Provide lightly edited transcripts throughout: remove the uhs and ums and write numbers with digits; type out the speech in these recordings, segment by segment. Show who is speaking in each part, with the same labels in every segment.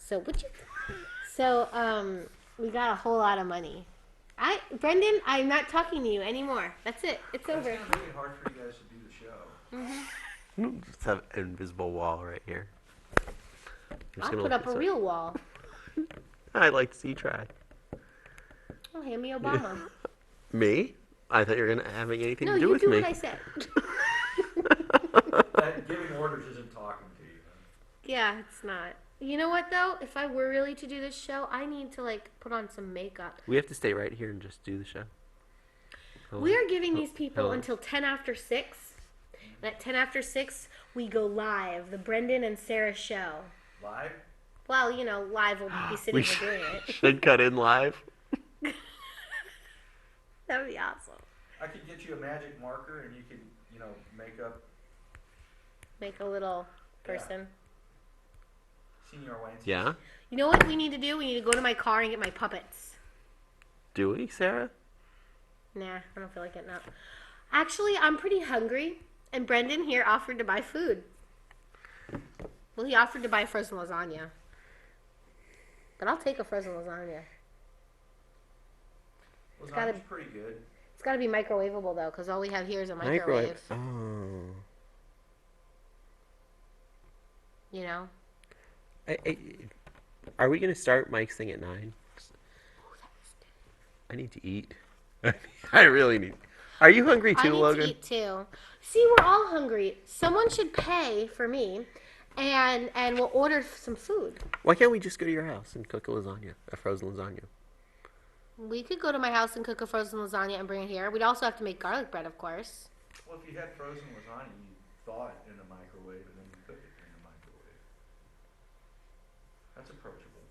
Speaker 1: So would you? So we got a whole lot of money. Brendan, I'm not talking to you anymore. That's it. It's
Speaker 2: That's
Speaker 1: over.
Speaker 2: gonna make it hard for you guys to do the show.
Speaker 3: Just have an invisible wall right here. I'm just
Speaker 1: I'll
Speaker 3: gonna
Speaker 1: put
Speaker 3: look
Speaker 1: up a
Speaker 3: this
Speaker 1: real wall.
Speaker 3: I'd like to see you try.
Speaker 1: Oh, hand me Obama.
Speaker 3: Me? I thought you were gonna having anything
Speaker 1: No,
Speaker 3: to do
Speaker 1: you
Speaker 3: with
Speaker 1: do
Speaker 3: me.
Speaker 1: what I said.
Speaker 2: Giving orders isn't talking to you.
Speaker 1: Yeah, it's not. You know what though? If I were really to do this show, I need to like put on some makeup.
Speaker 3: We have to stay right here and just do the show.
Speaker 1: We are giving these people
Speaker 3: hello.
Speaker 1: until 10 after 6. And at 10 after 6, we go live. The Brendan and Sarah show.
Speaker 2: Live?
Speaker 1: Well, you know, live will be sitting
Speaker 3: We
Speaker 1: here doing it.
Speaker 3: should cut in live.
Speaker 1: That would be awesome.
Speaker 2: I could get you a magic marker and you could, make up
Speaker 1: Make a little person.
Speaker 2: Senior Wayne.
Speaker 3: Yeah?
Speaker 1: You know what we need to do? We need to go to my car and get my puppets.
Speaker 3: Do we, Sarah?
Speaker 1: Nah, I don't feel like getting up. Actually, I'm pretty hungry, and Brendan here offered to buy food. Well, he offered to buy frozen lasagna. But I'll take a frozen lasagna.
Speaker 2: Lasagna's pretty good.
Speaker 1: It's got to be microwavable, though, because all we have here is a microwave.
Speaker 3: Oh.
Speaker 1: You know?
Speaker 3: Are we going to start Mike's thing at 9? I need to eat. I really need. Are you hungry too, Logan?
Speaker 1: I need to eat, too. See, we're all hungry. Someone should pay for me, and we'll order some food.
Speaker 3: Why can't we just go to your house and cook a frozen lasagna?
Speaker 1: We could go to my house and cook a frozen lasagna and bring it here. We'd also have to make garlic bread, of course.
Speaker 2: Well, if you had frozen lasagna, you thaw it in the microwave and then you cook it in the microwave. That's approachable.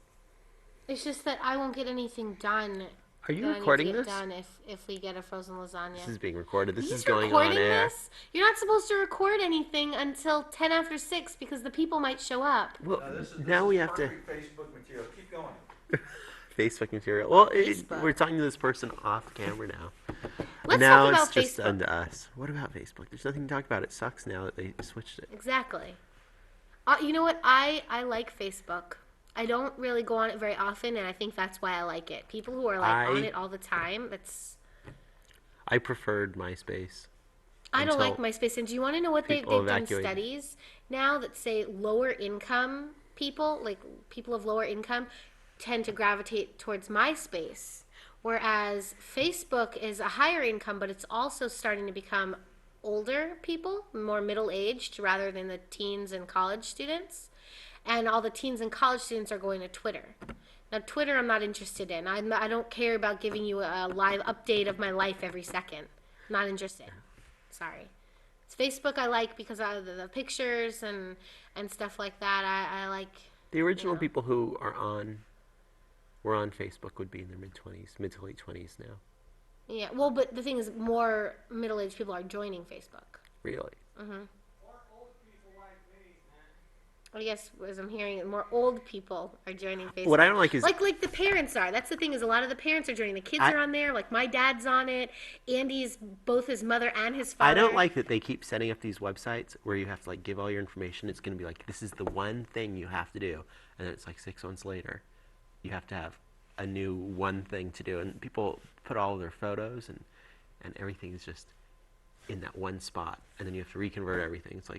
Speaker 1: It's just that I won't get anything done.
Speaker 3: Are you
Speaker 1: that I need to
Speaker 3: recording
Speaker 1: get
Speaker 3: this?
Speaker 1: done if we get a frozen lasagna.
Speaker 3: This is being recorded. This
Speaker 1: He's
Speaker 3: is going on
Speaker 1: recording
Speaker 3: air.
Speaker 1: this? You're not supposed to record anything until 10 after 6 because the people might show up.
Speaker 3: Well,
Speaker 2: This
Speaker 3: now
Speaker 2: is
Speaker 3: we have to
Speaker 2: perfect Facebook material. Keep going.
Speaker 3: Facebook material. Well,
Speaker 1: Facebook.
Speaker 3: we're talking to this person off camera now.
Speaker 1: Let's
Speaker 3: now
Speaker 1: talk about
Speaker 3: it's just
Speaker 1: Facebook.
Speaker 3: unto us. What about Facebook? There's nothing to talk about. It sucks now that they switched it.
Speaker 1: Exactly. You know what? I like Facebook. I don't really go on it very often, and I think that's why I like it. People who are on it all the time,
Speaker 3: I preferred MySpace.
Speaker 1: I don't
Speaker 3: until
Speaker 1: like MySpace. And do you want to know what they've
Speaker 3: people
Speaker 1: done
Speaker 3: evacuated.
Speaker 1: studies now that say lower income people, like people of lower income, tend to gravitate towards MySpace, whereas Facebook is a higher income, but it's also starting to become older people, more middle-aged, rather than the teens and college students. And all the teens and college students are going to Twitter. Now, Twitter I'm not interested in. I don't care about giving you a live update of my life every second. Not interested. Sorry. It's Facebook I like because of the pictures and stuff like that. I like...
Speaker 3: The original people who were on Facebook would be in their mid to late 20s now.
Speaker 1: Yeah, well, but the thing is, more middle-aged people are joining Facebook.
Speaker 3: Really?
Speaker 1: I guess, as I'm hearing, more old people are joining Facebook.
Speaker 3: What I don't like is
Speaker 1: like the parents are. That's the thing, is a lot of the parents are joining. The kids are on there. Like, my dad's on it. Andy's both his mother and his father.
Speaker 3: I don't like that they keep setting up these websites where you have to give all your information. It's going to be this is the one thing you have to do, and then it's 6 months later, you have to have a new one thing to do, and people put all of their photos and everything is just in that one spot, and then you have to reconvert everything. It's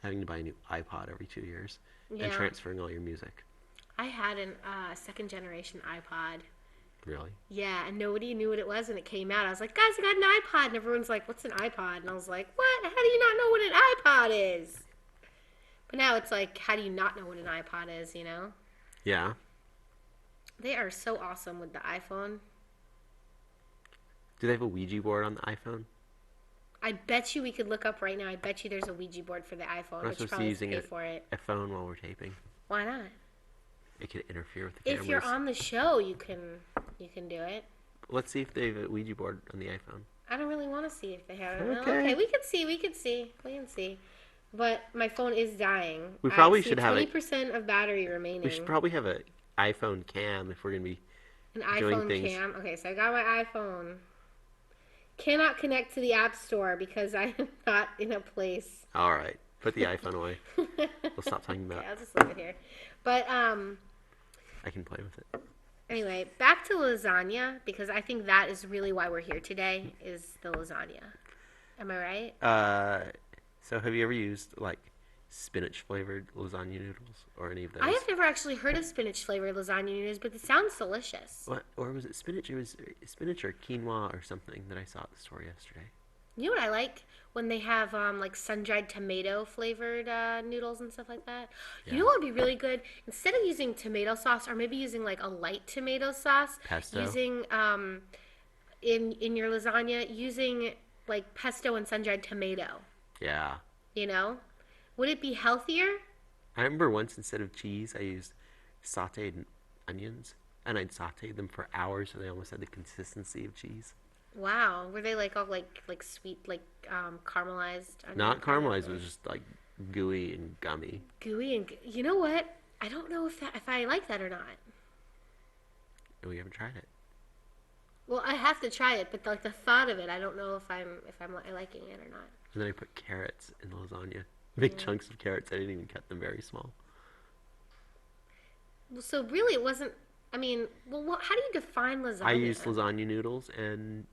Speaker 3: having to buy a new iPod every 2 years and transferring all your music.
Speaker 1: I had a second generation iPod.
Speaker 3: Really?
Speaker 1: Yeah, and nobody knew what it was when it came out. I was like, guys, I got an iPod. And everyone's like, what's an iPod? And I was like, what? How do you not know what an iPod is? But now it's how do you not know what an iPod is, you know?
Speaker 3: Yeah.
Speaker 1: They are so awesome with the iPhone.
Speaker 3: Do they have a Ouija board on the iPhone?
Speaker 1: I bet you we could look up right now. I bet you there's a Ouija board for the iPhone.
Speaker 3: We're not
Speaker 1: But you
Speaker 3: supposed to
Speaker 1: probably
Speaker 3: be
Speaker 1: have to
Speaker 3: using
Speaker 1: pay for it.
Speaker 3: a phone while we're taping.
Speaker 1: Why not?
Speaker 3: It could interfere with the cameras.
Speaker 1: If you're on the show, you can do it.
Speaker 3: Let's see if they have a Ouija board on the iPhone.
Speaker 1: I don't really want to see if they have it.
Speaker 3: Okay.
Speaker 1: Okay, we can see. But my phone is dying.
Speaker 3: We probably
Speaker 1: I see
Speaker 3: should have
Speaker 1: 20% of battery remaining.
Speaker 3: We should probably have an iPhone cam if we're going to be
Speaker 1: An
Speaker 3: doing
Speaker 1: iPhone
Speaker 3: things.
Speaker 1: cam. Okay, so I got my iPhone. Cannot connect to the App Store because I am not in a place.
Speaker 3: All right. Put the iPhone away. We'll stop talking about
Speaker 1: Okay, I'll just leave it here. But
Speaker 3: I can play with it.
Speaker 1: Anyway, back to lasagna because I think that is really why we're here today is the lasagna. Am I right?
Speaker 3: So have you ever used like spinach flavored lasagna noodles or any of those?
Speaker 1: I have never actually heard of spinach flavored lasagna noodles, but it sounds delicious.
Speaker 3: What, or was it spinach? It was spinach or quinoa or something that I saw at the store yesterday.
Speaker 1: You know what I like when they have like sun-dried tomato flavored noodles and stuff like that. You
Speaker 3: Yeah.
Speaker 1: know what would be really good? Instead of using tomato sauce, or maybe using like a light tomato sauce,
Speaker 3: Pesto?
Speaker 1: using in your lasagna, using like pesto and sun-dried tomato.
Speaker 3: Yeah.
Speaker 1: You know, would it be healthier?
Speaker 3: I remember once instead of cheese, I used sauteed onions, and I'd sauteed them for hours, so they almost had the consistency of cheese.
Speaker 1: Wow, were they like all like sweet like caramelized? Onion
Speaker 3: Not
Speaker 1: kind of,
Speaker 3: caramelized, it
Speaker 1: or
Speaker 3: was just like gooey and gummy.
Speaker 1: gooey and you know what? I don't know if I like that or not.
Speaker 3: And we haven't tried it.
Speaker 1: Well, I have to try it, but like the thought of it, I don't know if I'm liking it or not.
Speaker 3: And then I put carrots in the lasagna. Big chunks of carrots. I didn't even cut them very small.
Speaker 1: Well, so really, it wasn't. I mean, well, how do you define lasagna?
Speaker 3: I used lasagna noodles and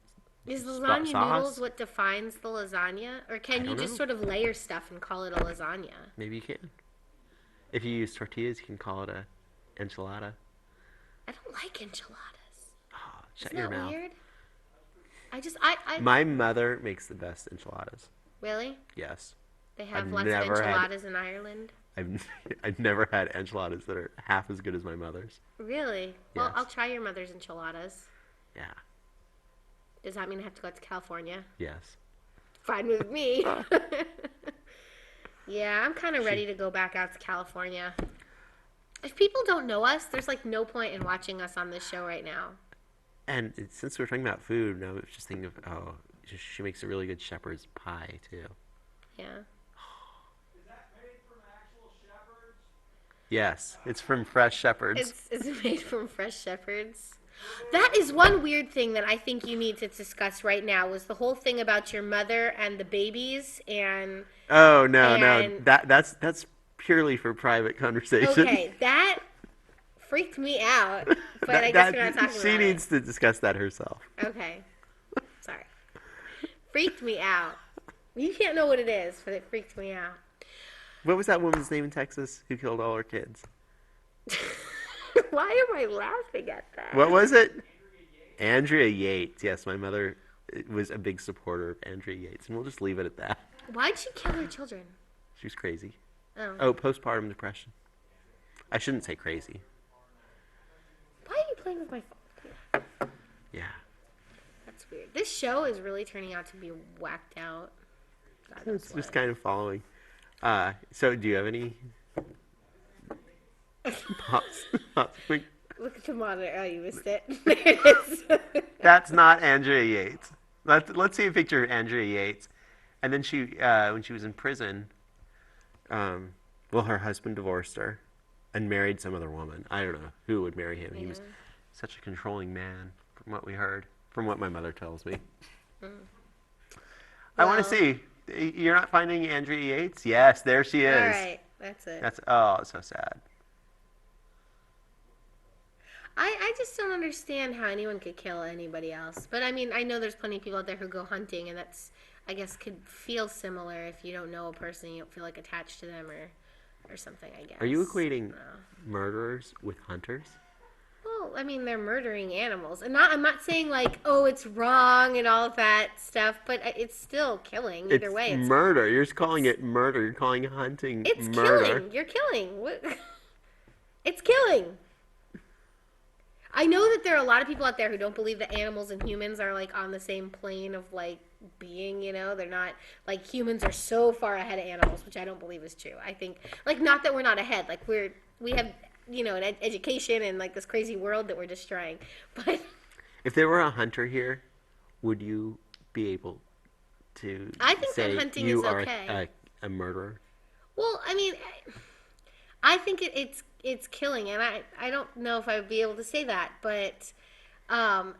Speaker 1: Is
Speaker 3: sauce.
Speaker 1: lasagna noodles what defines the lasagna, or can
Speaker 3: I
Speaker 1: you
Speaker 3: don't
Speaker 1: just
Speaker 3: know.
Speaker 1: sort of layer stuff and call it a lasagna?
Speaker 3: Maybe you can. If you use tortillas, you can call it a enchilada.
Speaker 1: I don't like enchiladas.
Speaker 3: Oh, shut
Speaker 1: Isn't
Speaker 3: your
Speaker 1: that
Speaker 3: mouth.
Speaker 1: weird? I
Speaker 3: My mother makes the best enchiladas.
Speaker 1: really.
Speaker 3: Yes.
Speaker 1: They have
Speaker 3: I've
Speaker 1: lots of
Speaker 3: never had-
Speaker 1: enchiladas in Ireland.
Speaker 3: I've never had enchiladas that are half as good as my mother's.
Speaker 1: Really? Well,
Speaker 3: Yes.
Speaker 1: I'll try your mother's enchiladas.
Speaker 3: Yeah.
Speaker 1: Does that mean I have to go out to California?
Speaker 3: Yes.
Speaker 1: Fine with me. Yeah, I'm kind of ready to go back out to California. If people don't know us, there's like no point in watching us on this show right now.
Speaker 3: And since we're talking about food, now I was just thinking of she makes a really good shepherd's pie too.
Speaker 1: Yeah.
Speaker 2: Is that made from actual shepherds?
Speaker 3: Yes, it's from Fresh Shepherds.
Speaker 1: It's made from fresh shepherds. That is one weird thing that I think you need to discuss right now was the whole thing about your mother and the babies and
Speaker 3: Oh no,
Speaker 1: And-
Speaker 3: that's purely for private conversation.
Speaker 1: okay, that freaked me out. But I guess we're not talking
Speaker 3: she
Speaker 1: about
Speaker 3: needs to discuss that herself.
Speaker 1: it. Okay. Sorry. Freaked me out. You can't know what it is, but it freaked me out.
Speaker 3: What was that woman's name in Texas who killed all her kids?
Speaker 1: Why am I laughing at that?
Speaker 3: What was it? Andrea Yates. Yes, my mother was a big supporter of Andrea Yates, and we'll just leave it at that.
Speaker 1: Why'd she kill her children?
Speaker 3: She was crazy.
Speaker 1: Oh.
Speaker 3: Oh, postpartum depression. I shouldn't say crazy.
Speaker 1: Why are you playing with my phone?
Speaker 3: Yeah.
Speaker 1: That's weird. This show is really turning out to be whacked out. God knows
Speaker 3: It's just
Speaker 1: what.
Speaker 3: kind of following. So do you have any pops? Quick.
Speaker 1: Look at the monitor. Oh, you missed it. There it is.
Speaker 3: That's not Andrea Yates. Let's see a picture of Andrea Yates. And then she, when she was in prison, well, her husband divorced her and married some other woman. I don't know who would marry him. He was
Speaker 1: Yeah.
Speaker 3: such a controlling man, from what we heard, from what my mother tells me. I want to
Speaker 1: Well-
Speaker 3: see. You're not finding Andrea Yates? Yes, there she is.
Speaker 1: All right. That's it.
Speaker 3: That's it's so sad.
Speaker 1: I just don't understand how anyone could kill anybody else. But I mean, I know there's plenty of people out there who go hunting, and that's, I guess, could feel similar if you don't know a person, you don't feel like attached to them or something, I guess.
Speaker 3: Are you equating
Speaker 1: No.
Speaker 3: murderers with hunters?
Speaker 1: Well, I mean, they're murdering animals, and I'm not saying like, oh, it's wrong and all of that stuff, but it's still killing. Either
Speaker 3: It's
Speaker 1: way, it's
Speaker 3: murder. You're just calling it murder. You're calling hunting
Speaker 1: it's
Speaker 3: murder.
Speaker 1: killing. You're killing. What? It's killing. I know that there are a lot of people out there who don't believe that animals and humans are like on the same plane of like being, you know, they're not like humans are so far ahead of animals, which I don't believe is true. I think like not that we're not ahead, like we have, you know, an education and like this crazy world that we're destroying. But
Speaker 3: If there were a hunter here, would you be able to
Speaker 1: I think that
Speaker 3: say
Speaker 1: hunting
Speaker 3: you
Speaker 1: is
Speaker 3: are
Speaker 1: okay.
Speaker 3: a murderer?
Speaker 1: well, I mean, I think it's killing, and I don't know if I would be able to say that, but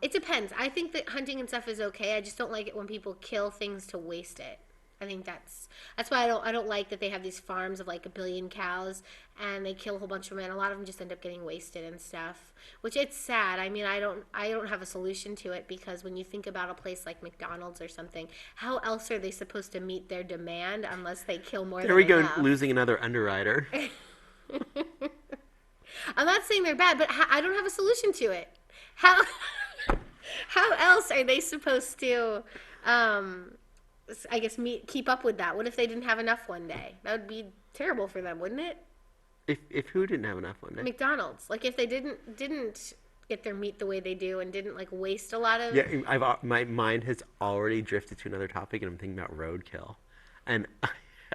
Speaker 1: it depends. I think that hunting and stuff is okay. I just don't like it when people kill things to waste it. I think that's why I don't like that they have these farms of like a billion cows and they kill a whole bunch of them and a lot of them just end up getting wasted and stuff. Which it's sad. I mean, I don't have a solution to it because when you think about a place like McDonald's or something, how else are they supposed to meet their demand unless they kill more
Speaker 3: There
Speaker 1: than
Speaker 3: we go,
Speaker 1: enough?
Speaker 3: losing another underwriter.
Speaker 1: I'm not saying they're bad, but I don't have a solution to it. How how else are they supposed to I guess keep up with that? What if they didn't have enough one day? That would be terrible for them, wouldn't it?
Speaker 3: If who didn't have enough one day?
Speaker 1: McDonald's. Like if they didn't get their meat the way they do and didn't like waste a lot of
Speaker 3: Yeah, my mind has already drifted to another topic, and I'm thinking about roadkill. And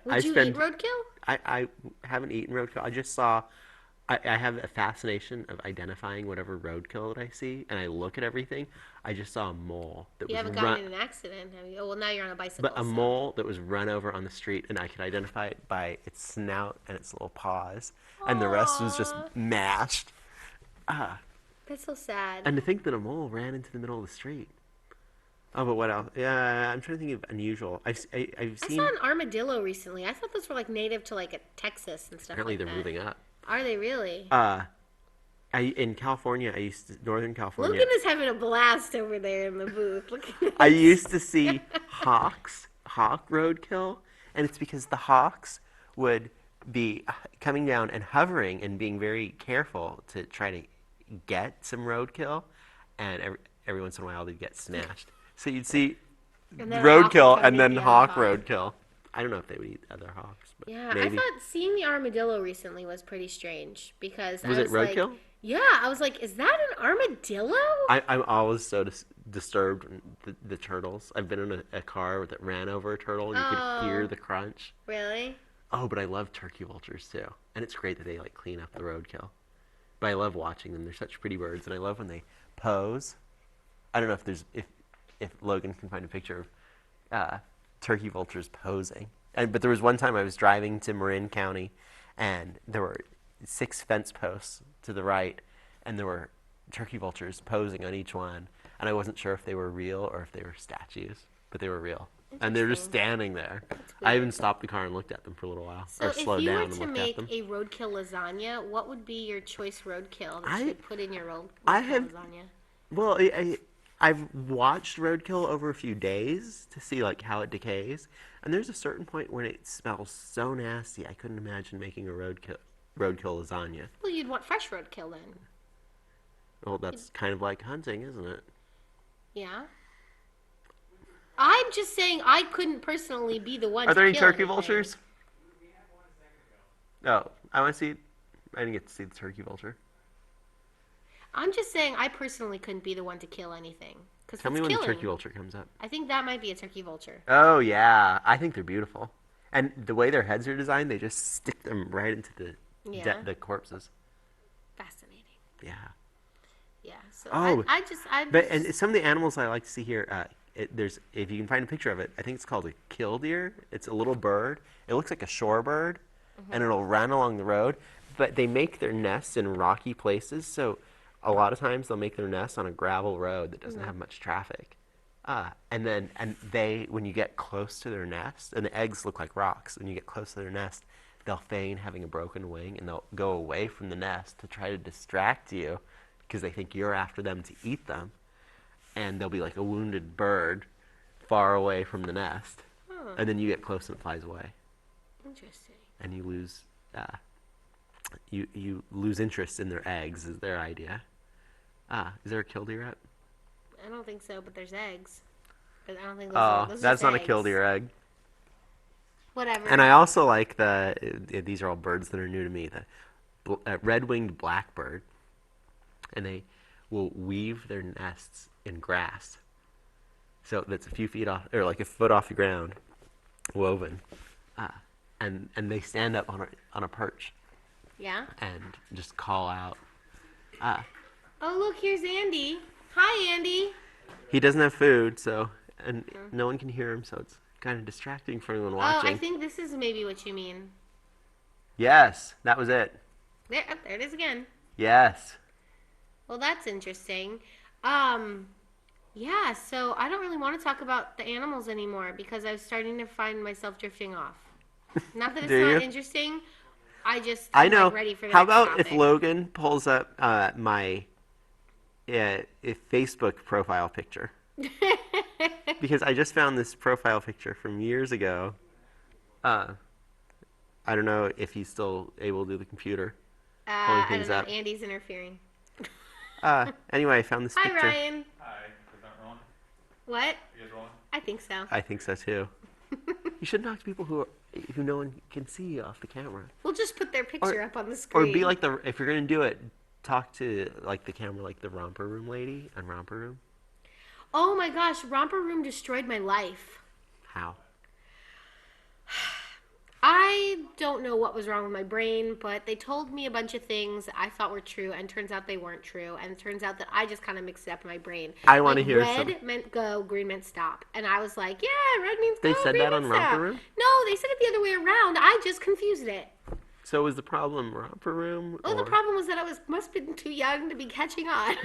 Speaker 1: Would you eat roadkill?
Speaker 3: I haven't eaten roadkill. I just saw. I have a fascination of identifying whatever roadkill that I see, and I look at everything. I just saw a mole that
Speaker 1: You
Speaker 3: was
Speaker 1: haven't
Speaker 3: run,
Speaker 1: gotten in an accident, have you? Oh well, now you're on a bicycle.
Speaker 3: but a
Speaker 1: so-
Speaker 3: mole that was run over on the street, and I could identify it by its snout and its little paws, and the rest was just
Speaker 1: Aw.
Speaker 3: mashed. Ah,
Speaker 1: That's so sad.
Speaker 3: and to think that a mole ran into the middle of the street. Oh, but what else? Yeah, I'm trying to think of unusual. I've
Speaker 1: I
Speaker 3: seen.
Speaker 1: saw an armadillo recently. I thought those were like native to like Texas and stuff.
Speaker 3: Apparently,
Speaker 1: like
Speaker 3: they're
Speaker 1: that.
Speaker 3: moving up.
Speaker 1: Are they really?
Speaker 3: In California, Northern California.
Speaker 1: Logan is having a blast over there in the booth. Look at
Speaker 3: I
Speaker 1: this.
Speaker 3: used to see hawk roadkill, and it's because the hawks would be coming down and hovering and being very careful to try to get some roadkill, and every once in a while they'd get snatched. So you'd see
Speaker 1: And then a hawk would
Speaker 3: roadkill
Speaker 1: come
Speaker 3: and
Speaker 1: eat
Speaker 3: then
Speaker 1: the other
Speaker 3: hawk
Speaker 1: hawk.
Speaker 3: roadkill. I don't know if they would eat other hawks, but
Speaker 1: Yeah,
Speaker 3: maybe.
Speaker 1: I thought seeing the armadillo recently was pretty strange because
Speaker 3: Was
Speaker 1: I
Speaker 3: it
Speaker 1: was like,
Speaker 3: roadkill?
Speaker 1: yeah, I was like, is that an armadillo?
Speaker 3: I'm always so disturbed when the turtles. I've been in a car that ran over a turtle, and you could hear
Speaker 1: Oh.
Speaker 3: the crunch.
Speaker 1: Really?
Speaker 3: Oh, but I love turkey vultures too, and it's great that they like clean up the roadkill. But I love watching them. They're such pretty birds, and I love when they pose. I don't know if Logan can find a picture of turkey vultures posing. But there was one time I was driving to Marin County, and there were 6 fence posts to the right, and there were turkey vultures posing on each one, and I wasn't sure if they were real or if they were statues, but they were real. And they're just
Speaker 1: Interesting.
Speaker 3: standing there. I
Speaker 1: weird.
Speaker 3: even stopped the car and looked at them for a little while,
Speaker 1: So
Speaker 3: or
Speaker 1: if
Speaker 3: slowed
Speaker 1: you
Speaker 3: down
Speaker 1: were
Speaker 3: and
Speaker 1: to
Speaker 3: looked at
Speaker 1: make
Speaker 3: them.
Speaker 1: a roadkill lasagna, what would be your choice roadkill that
Speaker 3: I-
Speaker 1: you would put in your roadkill
Speaker 3: I have-
Speaker 1: lasagna?
Speaker 3: Well, I've watched roadkill over a few days to see like how it decays, and there's a certain point when it smells so nasty I couldn't imagine making a roadkill lasagna.
Speaker 1: Well, you'd want fresh roadkill then.
Speaker 3: Well, that's kind of like hunting, isn't it?
Speaker 1: Yeah. I'm just saying I couldn't personally be the one
Speaker 3: Are
Speaker 1: to
Speaker 3: there any
Speaker 1: kill
Speaker 3: turkey
Speaker 1: anything.
Speaker 3: vultures? Oh, I want to see. I didn't get to see the turkey vulture.
Speaker 1: I'm just saying I personally couldn't be the one to kill anything. Cause
Speaker 3: Tell me
Speaker 1: it's
Speaker 3: when the
Speaker 1: killing.
Speaker 3: turkey vulture comes up.
Speaker 1: I think that might be a turkey vulture.
Speaker 3: Oh yeah, I think they're beautiful, and the way their heads are designed, they just stick them right into
Speaker 1: Yeah.
Speaker 3: the corpses.
Speaker 1: Fascinating.
Speaker 3: Yeah.
Speaker 1: Yeah. So
Speaker 3: Oh,
Speaker 1: I'm
Speaker 3: But and some of the animals I like to see here, there's if you can find a picture of it, I think it's called a killdeer. It's a little bird. It looks like a shorebird, and it'll run along the road. But they make their nests in rocky places, so a lot of times they'll make their nests on a gravel road that doesn't have much traffic. And they, when you get close to their nest, and the eggs look like rocks, when you get close to their nest, they'll feign having a broken wing, and they'll go away from the nest to try to distract you, because they think you're after them to eat them. And they'll be like a wounded bird far away from the nest.
Speaker 1: Huh.
Speaker 3: And then you get close and it flies away.
Speaker 1: Interesting.
Speaker 3: And you lose you lose interest in their eggs is their idea. Is there a killdeer yet?
Speaker 1: I don't think so, but there's eggs. But I don't think those
Speaker 3: Oh,
Speaker 1: are, those are
Speaker 3: that's
Speaker 1: just
Speaker 3: not a
Speaker 1: eggs.
Speaker 3: killdeer egg.
Speaker 1: Whatever.
Speaker 3: And I also like these are all birds that are new to me. The red-winged blackbird, and they will weave their nests in grass. So that's a few feet off, or like a foot off the ground, woven, and they stand up on a perch
Speaker 1: Yeah.
Speaker 3: and just call out.
Speaker 1: Oh, look, here's Andy. Hi, Andy.
Speaker 3: He doesn't have food, and no one can hear him, so it's kind of distracting for anyone
Speaker 1: Oh,
Speaker 3: watching.
Speaker 1: I think this is maybe what you mean.
Speaker 3: Yes, that was it.
Speaker 1: There it is again.
Speaker 3: Yes.
Speaker 1: Well, that's interesting. Yeah, so I don't really want to talk about the animals anymore because I was starting to find myself drifting off. Not that it's
Speaker 3: Do
Speaker 1: not
Speaker 3: you?
Speaker 1: interesting. I just
Speaker 3: I
Speaker 1: am
Speaker 3: know.
Speaker 1: like ready for the
Speaker 3: How
Speaker 1: next
Speaker 3: about if
Speaker 1: topic.
Speaker 3: Logan pulls up my Facebook profile picture? Because I just found this profile picture from years ago. Uh, I don't know if he's still able to do the computer pulling
Speaker 1: I
Speaker 3: things
Speaker 1: don't know.
Speaker 3: up.
Speaker 1: Andy's interfering.
Speaker 3: Anyway, I found this
Speaker 1: Hi,
Speaker 3: picture.
Speaker 1: Ryan.
Speaker 2: Hi, is that rolling?
Speaker 1: What?
Speaker 2: You guys rolling?
Speaker 1: I think so.
Speaker 3: I think so too. You should talk to people who no one can see off the camera,
Speaker 1: We'll just put their picture up on the
Speaker 3: or
Speaker 1: screen.
Speaker 3: be like the if you're gonna do it, talk to like the camera, like the Romper Room lady on Romper Room.
Speaker 1: Oh my gosh, Romper Room destroyed my life.
Speaker 3: How?
Speaker 1: I don't know what was wrong with my brain, but they told me a bunch of things that I thought were true, and turns out they weren't true. And it turns out that I just kind of mixed it up in my brain.
Speaker 3: I wanna
Speaker 1: like,
Speaker 3: hear
Speaker 1: red
Speaker 3: some-
Speaker 1: meant go, green meant stop, and I was like, yeah, red means
Speaker 3: They
Speaker 1: go,
Speaker 3: said
Speaker 1: green
Speaker 3: that
Speaker 1: means
Speaker 3: on Romper
Speaker 1: stop.
Speaker 3: Room?
Speaker 1: No, they said it the other way around. I just confused it.
Speaker 3: So was the problem Romper Room?
Speaker 1: Oh, the
Speaker 3: or-
Speaker 1: problem was that I must have been too young to be catching on.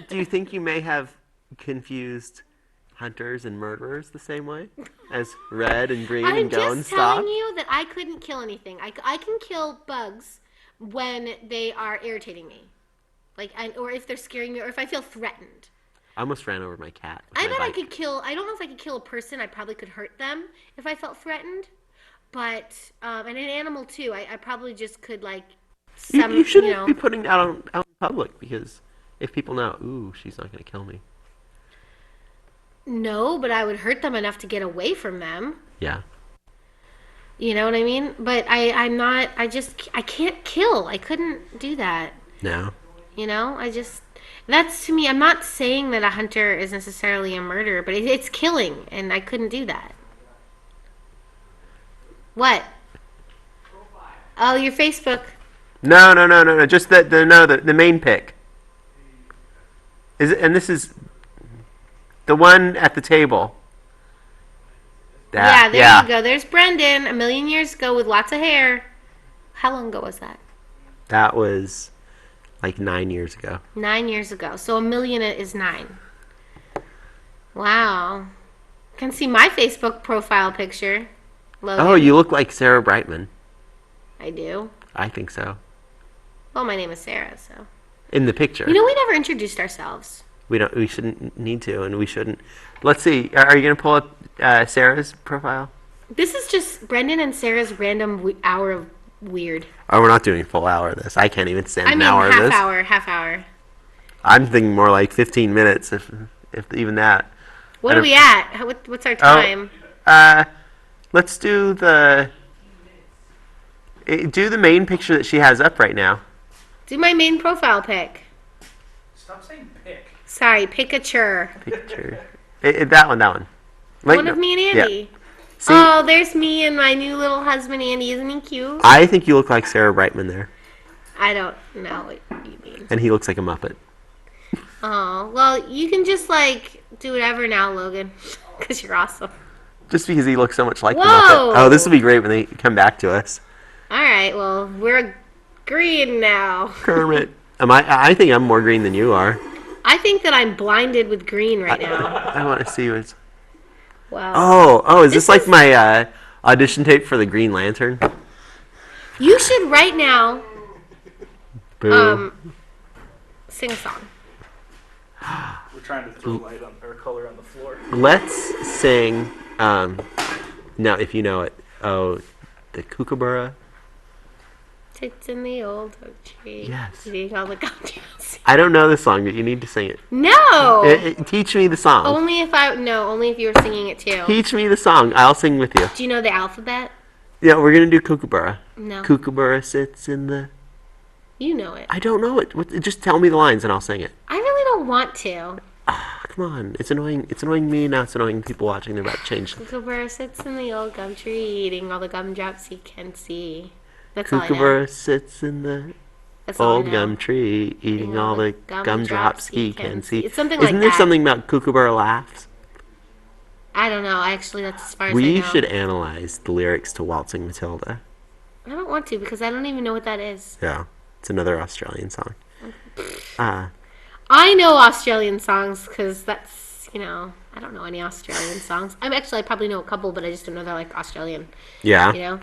Speaker 3: do you think you may have confused hunters and murderers the same way as red and green
Speaker 1: I'm
Speaker 3: and go and
Speaker 1: just
Speaker 3: stop?
Speaker 1: telling you that I couldn't kill anything. I can kill bugs when they are irritating me, or if they're scaring me, or if I feel threatened.
Speaker 3: I almost ran over my cat. with
Speaker 1: I
Speaker 3: my
Speaker 1: bet I
Speaker 3: bike.
Speaker 1: could kill. I don't know if I could kill a person. I probably could hurt them if I felt threatened. But and an animal too. I probably just could like
Speaker 3: You shouldn't
Speaker 1: you know.
Speaker 3: be putting that out in public because if people know, ooh, she's not going to kill me.
Speaker 1: No, but I would hurt them enough to get away from them.
Speaker 3: Yeah.
Speaker 1: You know what I mean? But I'm not. I can't kill. I couldn't do that.
Speaker 3: No.
Speaker 1: You know, that's to me. I'm not saying that a hunter is necessarily a murderer, but it's killing, and I couldn't do that. What? Oh, your Facebook.
Speaker 3: No. Just the main pick. Is it, and this is the one at the table.
Speaker 1: Yeah, there you go. There's Brendan, a million years ago with lots of hair. How long ago was that?
Speaker 3: That was like 9 years ago.
Speaker 1: 9 years ago. So a million is 9. Wow. Can see my Facebook profile picture. Logan.
Speaker 3: Oh, you look like Sarah Brightman.
Speaker 1: I do.
Speaker 3: I think so.
Speaker 1: Well, my name is Sarah, so.
Speaker 3: In the picture.
Speaker 1: You know, we never introduced ourselves.
Speaker 3: We shouldn't need to, and we shouldn't. Let's see. Are you going to pull up Sarah's profile?
Speaker 1: This is just Brendan and Sarah's random hour of weird.
Speaker 3: Oh, we're not doing a full hour of this. I can't even stand
Speaker 1: I
Speaker 3: an
Speaker 1: mean,
Speaker 3: hour of this.
Speaker 1: half hour.
Speaker 3: I'm thinking more like 15 minutes, if even that.
Speaker 1: What
Speaker 3: I
Speaker 1: are we at? What's our
Speaker 3: Oh,
Speaker 1: time?
Speaker 3: Let's do the main picture that she has up right now.
Speaker 1: Do my main profile pic.
Speaker 2: Stop saying pick.
Speaker 1: Sorry, picture.
Speaker 3: Picture. That one. Wait,
Speaker 1: One
Speaker 3: no.
Speaker 1: of me and
Speaker 3: Yeah.
Speaker 1: Andy.
Speaker 3: See,
Speaker 1: Oh, there's me and my new little husband Andy. Isn't he cute?
Speaker 3: I think you look like Sarah Brightman there,
Speaker 1: I don't know what you mean.
Speaker 3: and he looks like a Muppet.
Speaker 1: Oh, well, you can just like do whatever now, Logan, because you're awesome.
Speaker 3: Just because he looks so much like the
Speaker 1: Whoa.
Speaker 3: Muppet. Oh, this will be great when they come back to us.
Speaker 1: All right, well, we're green now.
Speaker 3: Kermit. I think I'm more green than you are.
Speaker 1: I think that I'm blinded with green right now.
Speaker 3: I want to see what's.
Speaker 1: Wow.
Speaker 3: Oh, is this
Speaker 1: This
Speaker 3: like
Speaker 1: is-
Speaker 3: my audition tape for the Green Lantern?
Speaker 1: You should right now
Speaker 3: Boo.
Speaker 1: sing a song.
Speaker 2: We're trying to throw light on or color on the floor.
Speaker 3: Let's sing. Now, if you know it. Oh, the Kookaburra.
Speaker 1: Tits in the old oak tree.
Speaker 3: Yes.
Speaker 1: Eating all the gumdrops.
Speaker 3: I don't know the song, but you need to sing it.
Speaker 1: No.
Speaker 3: Teach me the song.
Speaker 1: Only if you were singing it too.
Speaker 3: Teach me the song. I'll sing with you.
Speaker 1: Do you know the alphabet?
Speaker 3: Yeah, we're gonna do Kookaburra.
Speaker 1: No.
Speaker 3: Kookaburra sits in the.
Speaker 1: You know it.
Speaker 3: I don't know it. Just tell me the lines and I'll sing it.
Speaker 1: I really don't want to.
Speaker 3: Come on, it's annoying. It's annoying me now. It's annoying people watching. They're about to change.
Speaker 1: Kookaburra sits in the old gum tree, eating all the gumdrops he can see. That's all I know.
Speaker 3: Kookaburra sits in the
Speaker 1: That's all I
Speaker 3: old
Speaker 1: know.
Speaker 3: gum tree, eating all the gumdrops he can see.
Speaker 1: It's something
Speaker 3: Isn't
Speaker 1: like
Speaker 3: there
Speaker 1: that.
Speaker 3: something about Kookaburra laughs?
Speaker 1: I don't know. Actually, that's as far as I
Speaker 3: We
Speaker 1: know.
Speaker 3: should analyze the lyrics to Waltzing Matilda.
Speaker 1: I don't want to because I don't even know what that is.
Speaker 3: Yeah, it's another Australian song.
Speaker 1: I know Australian songs because that's you know, I don't know any Australian songs. I probably know a couple, but I just don't know they're like Australian.
Speaker 3: Yeah.
Speaker 1: You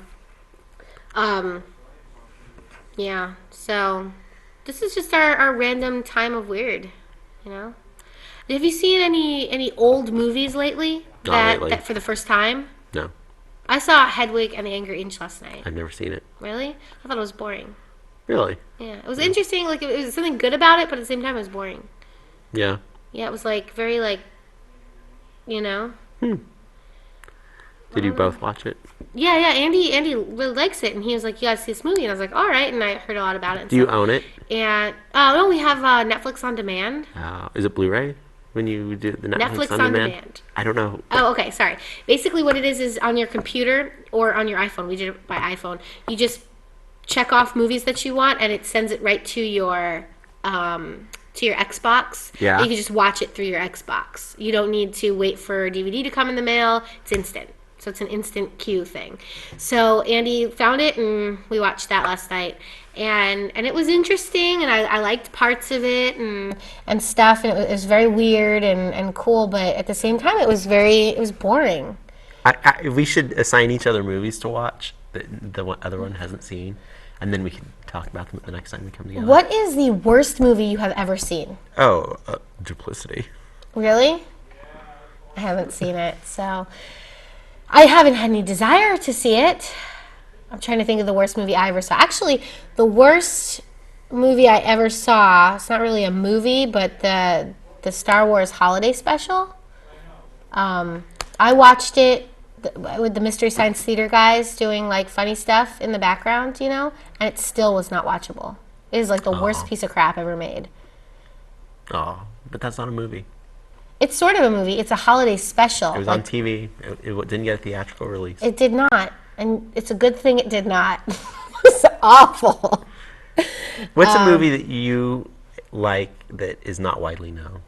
Speaker 1: know. Yeah. So this is just our random time of weird. You know. Have you seen any old movies lately?
Speaker 3: Not lately.
Speaker 1: That for the first time?
Speaker 3: No,
Speaker 1: I saw Hedwig and the Angry Inch last night.
Speaker 3: I've never seen it.
Speaker 1: Really? I thought it was boring.
Speaker 3: Really?
Speaker 1: Yeah, it was interesting. Like it was something good about it, but at the same time, it was boring.
Speaker 3: Yeah.
Speaker 1: Yeah, it was like very like, you know.
Speaker 3: Did you both watch it?
Speaker 1: Yeah, yeah. Andy really likes it, and he was like, "You gotta see this movie," and I was like, "All right." And I heard a lot about it. And
Speaker 3: Do you
Speaker 1: stuff.
Speaker 3: own it?
Speaker 1: And no, we have Netflix on demand.
Speaker 3: Is it Blu-ray when you do the Netflix, on demand? I don't know.
Speaker 1: Oh, okay. Sorry. Basically, what it is on your computer or on your iPhone. We did it by iPhone. You just check off movies that you want, and it sends it right to your Xbox.
Speaker 3: Yeah.
Speaker 1: And you can just watch it through your Xbox. You don't need to wait for a DVD to come in the mail. It's instant. So it's an instant queue thing. So Andy found it, and we watched that last night. And it was interesting, and I liked parts of it and stuff. And it was very weird and cool, but at the same time, it was boring.
Speaker 3: We should assign each other movies to watch that the other one hasn't seen, and then we can talk about them the next time we come together.
Speaker 1: What is the worst movie you have ever seen?
Speaker 3: Oh, Duplicity.
Speaker 1: Really? I haven't seen it, so I haven't had any desire to see it. I'm trying to think of the worst movie I ever saw. Actually, the worst movie I ever saw, it's not really a movie, but the Star Wars Holiday Special. I watched it with the Mystery Science Theater guys doing like funny stuff in the background, you know, and it still was not watchable. It is like the worst piece of crap ever made.
Speaker 3: Oh, but that's not a movie.
Speaker 1: It's sort of a movie. It's a holiday special.
Speaker 3: It was on TV. It didn't get a theatrical release.
Speaker 1: It did not, and it's a good thing it did not. It's awful.
Speaker 3: What's a movie that you like that is not widely known?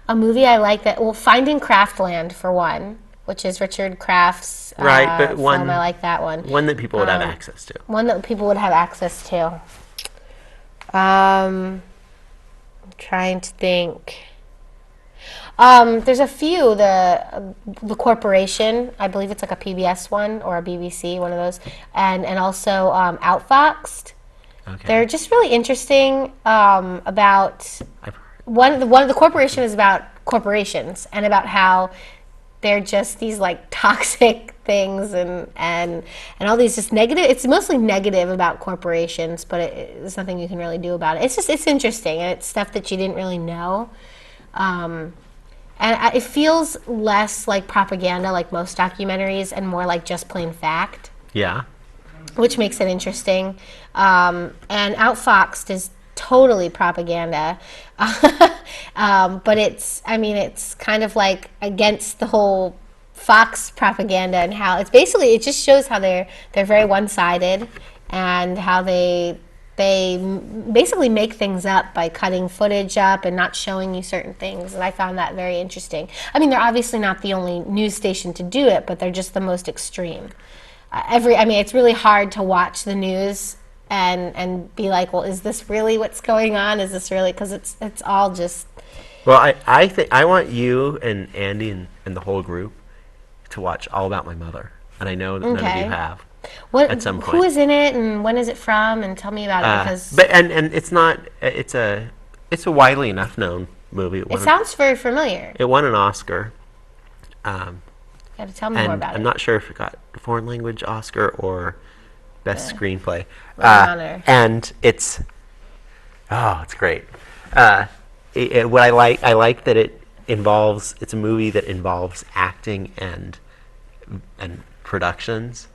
Speaker 1: A movie I like Finding Craftland for one, which is Richard Kraft's
Speaker 3: Right, but
Speaker 1: film.
Speaker 3: one-
Speaker 1: I like that one.
Speaker 3: One that people would have access to.
Speaker 1: One that people would have access to. I'm trying to think. There's a few. The Corporation, I believe it's like a PBS one or a BBC, one of those, and also Outfoxed.
Speaker 3: Okay.
Speaker 1: They're just really interesting. About
Speaker 3: I've
Speaker 1: one of the Corporation is about corporations and about how they're just these like toxic things and all these just negative. It's mostly negative about corporations, but there's nothing you can really do about it. It's interesting, and it's stuff that you didn't really know. And it feels less like propaganda, like most documentaries, and more like just plain fact,
Speaker 3: Yeah.
Speaker 1: which makes it interesting. And Outfoxed is totally propaganda, but it's kind of like against the whole Fox propaganda and how it just shows how they're very one-sided and how they basically make things up by cutting footage up and not showing you certain things, and I found that very interesting. I mean, they're obviously not the only news station to do it, but they're just the most extreme. It's really hard to watch the news and be like, well, is this really what's going on? Is this really, because it's all just.
Speaker 3: Well, I think I want you and Andy and the whole group to watch All About My Mother, and I know that none of
Speaker 1: Okay.
Speaker 3: you have.
Speaker 1: What,
Speaker 3: At some
Speaker 1: who
Speaker 3: point.
Speaker 1: is in it and when is it from? And tell me about it, because
Speaker 3: But it's not. It's a widely enough known movie.
Speaker 1: it sounds very familiar.
Speaker 3: It won an Oscar.
Speaker 1: Got to tell me more
Speaker 3: And
Speaker 1: about
Speaker 3: I'm
Speaker 1: it.
Speaker 3: not sure if it got a foreign language Oscar or best screenplay.
Speaker 1: What an honor.
Speaker 3: And it's great. What I like that it's a movie that involves acting and productions.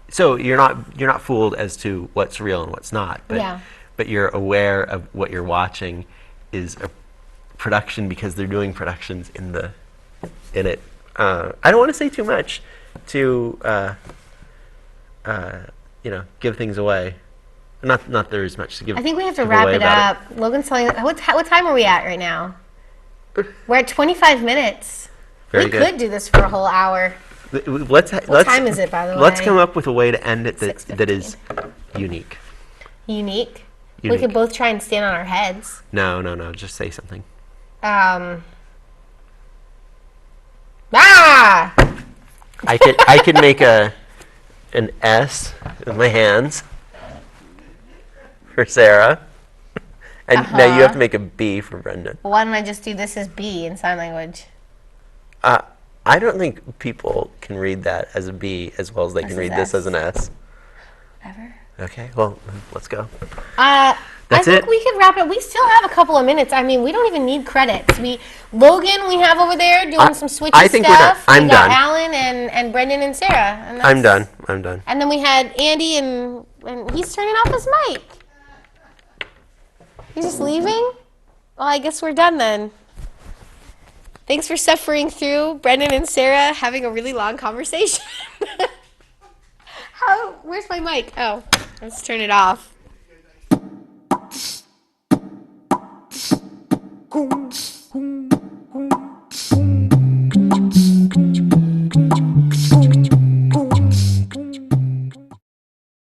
Speaker 3: So you're not fooled as to what's real and what's not, but you're aware of what you're watching is a production because they're doing productions in it. I don't want to say too much to give things away. Not that there's much to give.
Speaker 1: I think we have to
Speaker 3: give
Speaker 1: wrap
Speaker 3: away
Speaker 1: it
Speaker 3: about
Speaker 1: up. Logan's telling us, what time are we at right now? We're at 25 minutes.
Speaker 3: Very
Speaker 1: we
Speaker 3: good.
Speaker 1: could do this for a whole hour.
Speaker 3: Let's
Speaker 1: What time is it, by the way?
Speaker 3: Let's come up with a way to end it that
Speaker 1: 6:15.
Speaker 3: is unique.
Speaker 1: Unique. We
Speaker 3: Unique.
Speaker 1: could both try and stand on our heads.
Speaker 3: No. Just say something.
Speaker 1: Ah!
Speaker 3: I could make an S with my hands for Sarah, and now you have to make a B for Brendan.
Speaker 1: Well, why don't I just do this as B in sign language?
Speaker 3: I don't think people can read that as a B as well as they can
Speaker 1: This
Speaker 3: read
Speaker 1: is
Speaker 3: this
Speaker 1: S.
Speaker 3: as an S.
Speaker 1: Ever?
Speaker 3: Okay, well, let's go.
Speaker 1: I
Speaker 3: That's
Speaker 1: think
Speaker 3: it?
Speaker 1: we could wrap it. We still have a couple of minutes. I mean, we don't even need credits. Logan, we have over there doing some switchy
Speaker 3: I think we're done.
Speaker 1: stuff.
Speaker 3: I'm
Speaker 1: we got
Speaker 3: done.
Speaker 1: Alan and Brendan and Sarah. And
Speaker 3: I'm
Speaker 1: that's-
Speaker 3: done. I'm done.
Speaker 1: And then we had Andy, and he's turning off his mic. He's just leaving? Well, I guess we're done then. Thanks for suffering through Brendan and Sarah having a really long conversation. Where's my mic? Oh, let's turn it off.